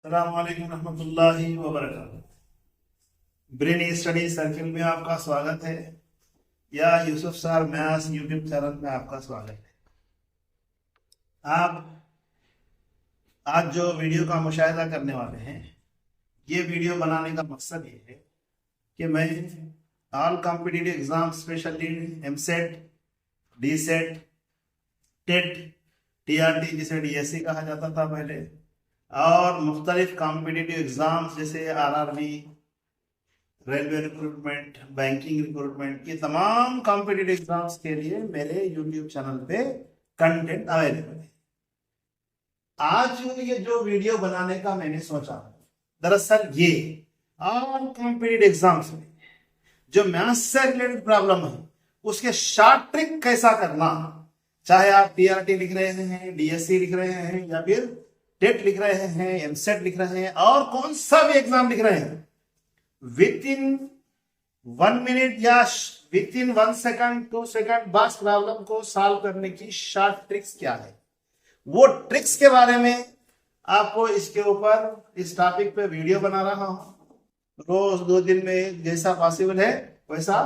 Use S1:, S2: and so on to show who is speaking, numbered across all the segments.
S1: अस्सलाम वालेकुम रहमतुल्लाहि व बरकातुहू। ब्रेन स्टडी सर्किल में आपका स्वागत है, या Yusuf sir maths YouTube channel में आपका स्वागत है। आप आज जो वीडियो का मुशाहिदा करने वाले हैं, ये वीडियो बनाने का मकसद ये है कि मैं all competitive exam specially EAMCET, DEECET, TET, TRT जिसे डीएससी कहा जाता था पहले, और मुख्तलिफ कॉम्पिटिटिव एग्जाम्स जैसे RRB, railway recruitment, banking recruitment, ये तमाम कॉम्पिटिटिव एग्जाम्स के लिए मेरे यूट्यूब चैनल पे कंटेंट अवेलेबल है। आज ये जो वीडियो बनाने का मैंने सोचा, दरअसल ये ऑल कॉम्पिटिटिव एग्जाम्स में जो मैथ्स से रिलेटेड प्रॉब्लम है उसके शॉर्ट ट्रिक कैसा करना, चाहे आप टीआरटी लिख रहे हैं, डीएससी लिख रहे हैं, या फिर टेट लिख रहे हैं, एमसेट लिख रहे हैं, और कौन सा भी एग्जाम लिख रहे हैं, विद इन 1 मिनट या विद इन 1 सेकंड 2 सेकंड बस प्रॉब्लम को सॉल्व करने की शॉर्ट ट्रिक्स क्या है, वो ट्रिक्स के बारे में आपको इसके ऊपर इस टॉपिक पे वीडियो बना रहा हूं। रोज 2 दिन में जैसा पॉसिबल है वैसा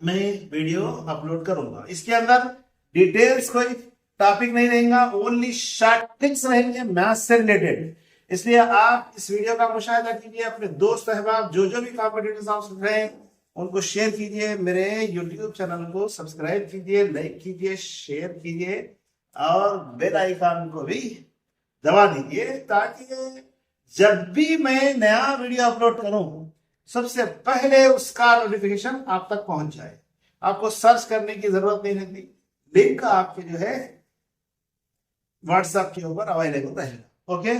S1: मैं वीडियो अपलोड करूंगा। इसके अंदर डिटेल्स कोई टॉपिक नहीं रहेगा, ओनली शॉर्ट ट्रिक्स रहेंगे मैथ्स से रिलेटेड। इसलिए आप इस वीडियो का मुशाहिदा कीजिए, अपने दोस्त अहबाब जो भी कॉम्पिटिटिव एग्जाम्स लिख रहे हैं उनको शेयर कीजिए, मेरे यूट्यूब चैनल को सब्सक्राइब कीजिए, लाइक कीजिए, शेयर कीजिए, और बेल आइकन को भी दबा दीजिए, ताकि जब भी मैं नया वीडियो अपलोड करूं सबसे पहले उसका नोटिफिकेशन आप तक पहुंच जाए। आपको सर्च करने की जरूरत नहीं रहती, लिंक आपके जो है व्हाट्सएप के ऊपर अवेलेबल रहेगा। ओके।